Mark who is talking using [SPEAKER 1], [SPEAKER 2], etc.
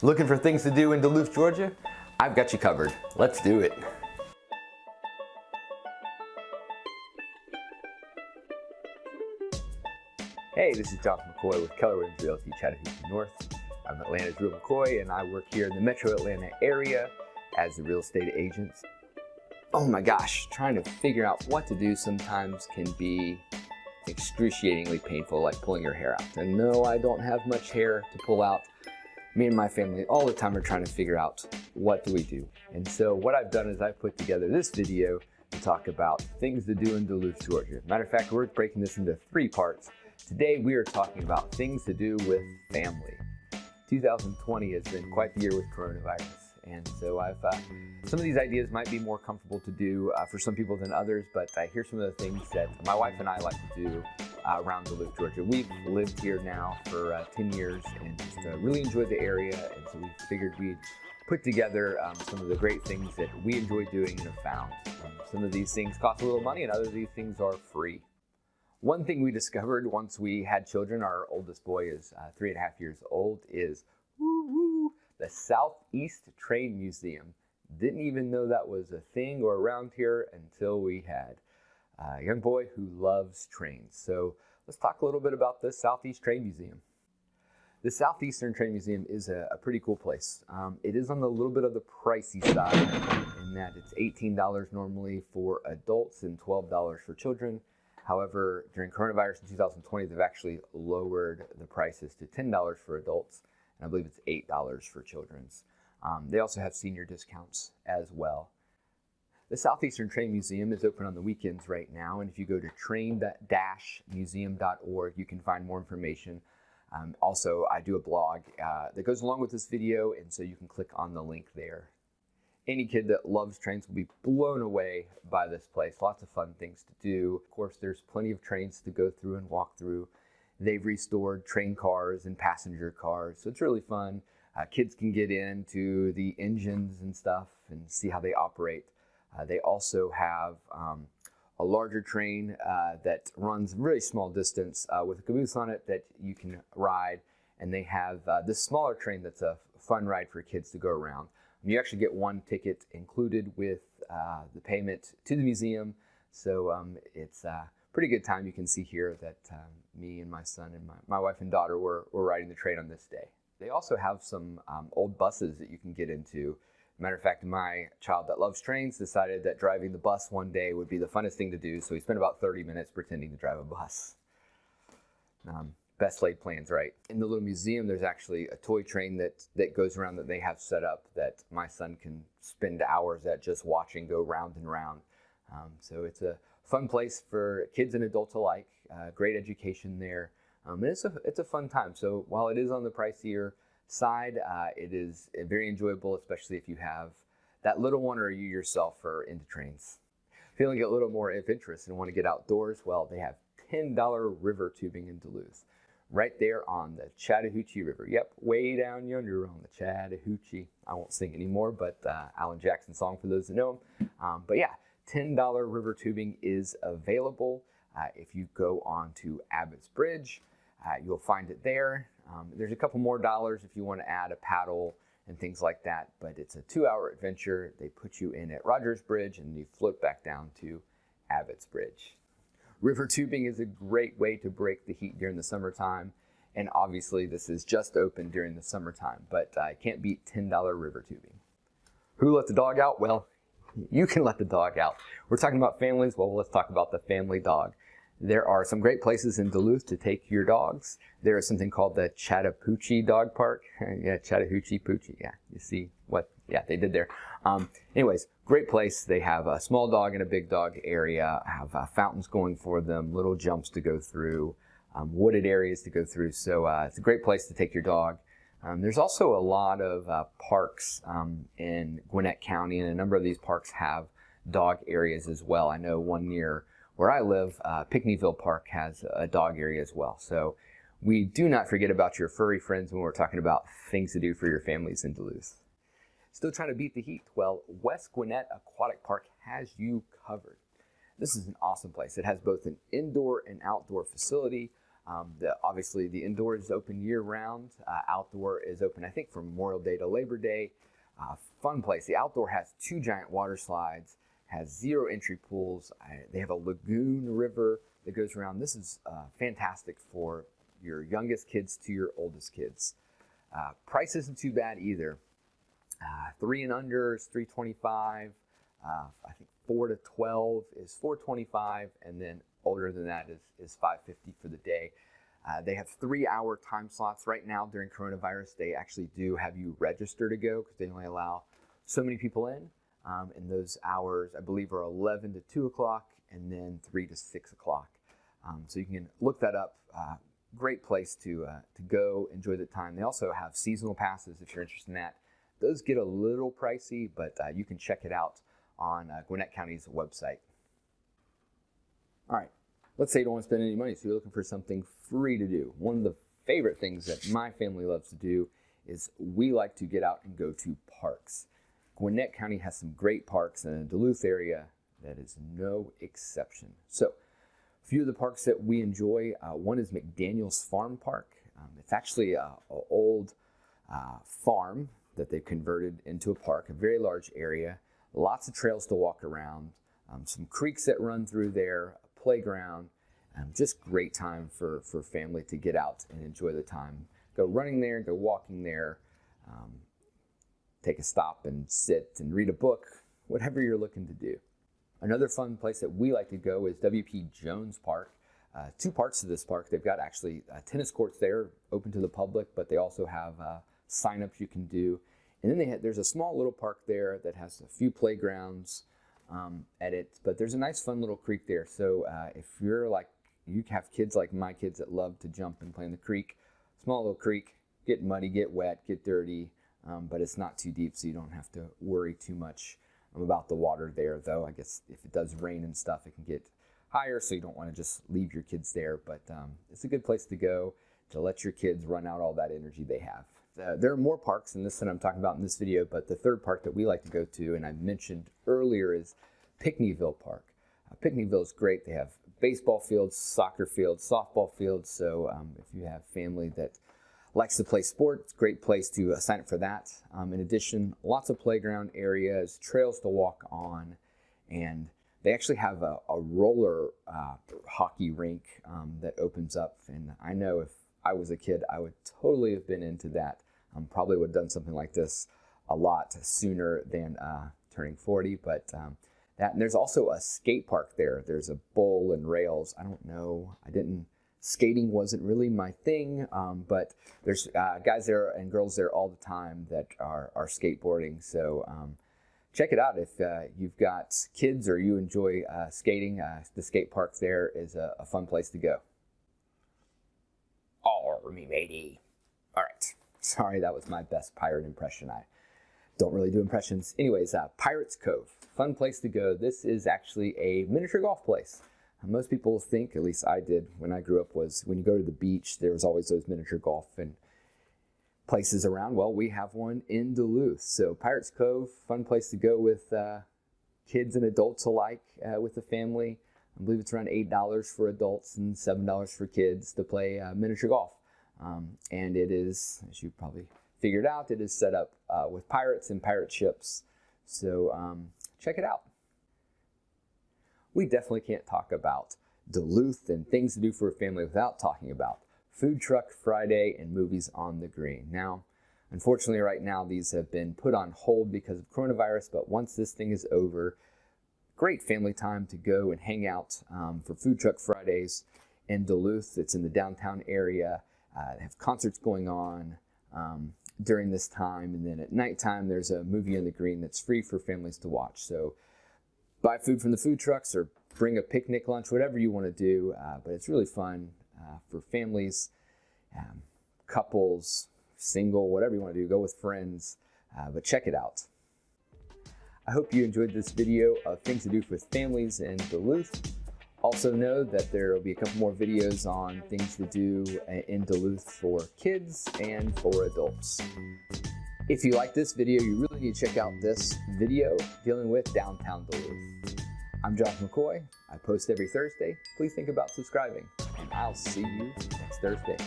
[SPEAKER 1] Looking for things to do in Duluth, Georgia? I've got you covered. Let's do it. Hey, this is McCoy with Keller Williams Realty, Chattahoochee North. I'm Atlanta's Real McCoy, and I work here in the metro Atlanta area as a real estate agent. Oh my gosh, trying to figure out what to do sometimes can be excruciatingly painful, like pulling your hair out. And no, I don't have much hair to pull out. Me and my family all the time are trying to figure out what do we do. And so what I've done is I've put together this video to talk about things to do in Duluth, Georgia. Matter of fact, we're breaking this into 3 parts. Today we are talking about things to do with family. 2020 has been quite the year with coronavirus. And so some of these ideas might be more comfortable to do for some people than others, but here's some of the things that my wife and I like to do around Duluth, Georgia. We've lived here now for 10 years and just really enjoyed the area, and so we figured we'd put together some of the great things that we enjoy doing and have found. Some of these things cost a little money and other of these things are free. One thing we discovered once we had children, our oldest boy is 3.5 years old, is the Southeast Train Museum. Didn't even know that was a thing or around here until we had a young boy who loves trains. So let's talk a little bit about the Southeast Train Museum. The Southeastern Train Museum is a pretty cool place. It is on a little bit of the pricey side in that it's $18 normally for adults and $12 for children. However, during coronavirus in 2020, they've actually lowered the prices to $10 for adults, and I believe it's $8 for children's. They also have senior discounts as well. The Southeastern Train Museum is open on the weekends right now, and if you go to train-museum.org, you can find more information. Also, I do a blog that goes along with this video, and so you can click on the link there. Any kid that loves trains will be blown away by this place. Lots of fun things to do. Of course, there's plenty of trains to go through and walk through. They've restored train cars and passenger cars, so it's really fun. Kids can get into the engines and stuff and see how they operate. They also have a larger train that runs a really small distance with a caboose on it that you can ride. And they have this smaller train that's a fun ride for kids to go around. You actually get one ticket included with the payment to the museum. So it's a pretty good time. You can see here that me and my son and my wife and daughter were riding the train on this day. They also have some old buses that you can get into. Matter of fact, my child that loves trains decided that driving the bus one day would be the funnest thing to do. So he spent about 30 minutes pretending to drive a bus. Best laid plans, right? In the little museum, there's actually a toy train that goes around that they have set up that my son can spend hours at just watching go round and round. So it's a fun place for kids and adults alike. Great education there. And it's a fun time. So while it is on the pricier side, it is very enjoyable, especially if you have that little one or you yourself are into trains. Feeling a little more of interest and want to get outdoors, well, they have $10 river tubing in Duluth. Right there on the Chattahoochee River. Yep, way down yonder on the Chattahoochee. I won't sing anymore, but Alan Jackson's song for those that know him. But yeah, $10 river tubing is available. If you go on to Abbott's Bridge, you'll find it there. There's a couple more dollars if you want to add a paddle and things like that, but it's a 2-hour adventure. They put you in at Rogers Bridge and you float back down to Abbott's Bridge. River tubing is a great way to break the heat during the summertime, and obviously this is just open during the summertime, but I can't beat $10 river tubing. Who let the dog out? Well, you can let the dog out. We're talking about families, well, let's talk about the family dog. There are some great places in Duluth to take your dogs. There is something called the Chattahoochee Dog Park. Yeah, Chattahoochee Poochie. Yeah, you see what they did there. Anyways, great place. They have a small dog and a big dog area, have fountains going for them, little jumps to go through, wooded areas to go through. So it's a great place to take your dog. There's also a lot of parks in Gwinnett County, and a number of these parks have dog areas as well. I know one near where I live, Pimmville Park has a dog area as well. So we do not forget about your furry friends when we're talking about things to do for your families in Duluth. Still trying to beat the heat? Well, West Gwinnett Aquatic Park has you covered. This is an awesome place. It has both an indoor and outdoor facility. Obviously, the indoor is open year-round. Outdoor is open, I think, from Memorial Day to Labor Day. Fun place. The outdoor has 2 giant water slides, has 0 entry pools. They have a lagoon river that goes around. This is fantastic for your youngest kids to your oldest kids. Price isn't too bad either. 3 and under is $325. I think 4 to 12 is $425, and then older than that is $550 for the day. They have 3-hour time slots right now during coronavirus. They actually do have you register to go because they only allow so many people in. And those hours, I believe, are 11 to 2 o'clock and then 3 to 6 o'clock. So you can look that up. Great place to go, enjoy the time. They also have seasonal passes if you're interested in that. Those get a little pricey, but you can check it out on Gwinnett County's website. All right, let's say you don't want to spend any money, so you're looking for something free to do. One of the favorite things that my family loves to do is we like to get out and go to parks. Gwinnett County has some great parks, and in the Duluth area, that is no exception. So, a few of the parks that we enjoy, one is McDaniel's Farm Park. It's actually an old farm that they've converted into a park, a very large area, lots of trails to walk around, some creeks that run through there, a playground, just great time for family to get out and enjoy the time. Go running there, go walking there, take a stop and sit and read a book, whatever you're looking to do. Another fun place that we like to go is W.P. Jones Park. 2 parts to this park. They've got actually tennis courts there open to the public, but they also have sign-ups you can do. And then there's a small little park there that has a few playgrounds at it, but there's a nice fun little creek there. So if you have kids like my kids that love to jump and play in the creek, small little creek, get muddy, get wet, get dirty, but it's not too deep, so you don't have to worry too much about the water there, though. I guess if it does rain and stuff, it can get higher, so you don't want to just leave your kids there, but it's a good place to go to let your kids run out all that energy they have. There are more parks than this that I'm talking about in this video, but the third park that we like to go to, and I mentioned earlier, is Pimmville Park. Pimmville is great. They have baseball fields, soccer fields, softball fields, so if you have family that likes to play sports, it's a great place to sign up for that. In addition, lots of playground areas, trails to walk on, and they actually have a roller hockey rink that opens up, and I know if I was a kid, I would totally have been into that. Probably would have done something like this a lot sooner than turning 40, but that, and there's also a skate park there. There's a bowl and rails. I don't know, skating wasn't really my thing, but there's guys there and girls there all the time that are skateboarding, so check it out if you've got kids or you enjoy skating. The skate park there is a fun place to go. All me matey. All right. Sorry, that was my best pirate impression. I don't really do impressions. Anyways, Pirates Cove. Fun place to go. This is actually a miniature golf place. Most people think, at least I did when I grew up, was when you go to the beach, there was always those miniature golf and places around. Well, we have one in Duluth. So Pirates Cove, fun place to go with kids and adults alike, with the family. I believe it's around $8 for adults and $7 for kids to play miniature golf. And it is, as you probably figured out, it is set up with pirates and pirate ships. So check it out. We definitely can't talk about Duluth and things to do for a family without talking about Food Truck Friday and movies on the green. Now, unfortunately right now these have been put on hold because of coronavirus, but once this thing is over, great family time to go and hang out for Food Truck Fridays in Duluth. It's in the downtown area. They have concerts going on during this time, and then at nighttime there's a movie on the green that's free for families to watch. So buy food from the food trucks or bring a picnic lunch, whatever you want to do, but it's really fun for families, couples, single, whatever you want to do, go with friends, but check it out. I hope you enjoyed this video of things to do with families in Duluth. Also know that there will be a couple more videos on things to do in Duluth for kids and for adults. If you like this video, you really need to check out this video dealing with downtown Duluth. I'm Josh McCoy. I post every Thursday. Please think about subscribing, and I'll see you next Thursday.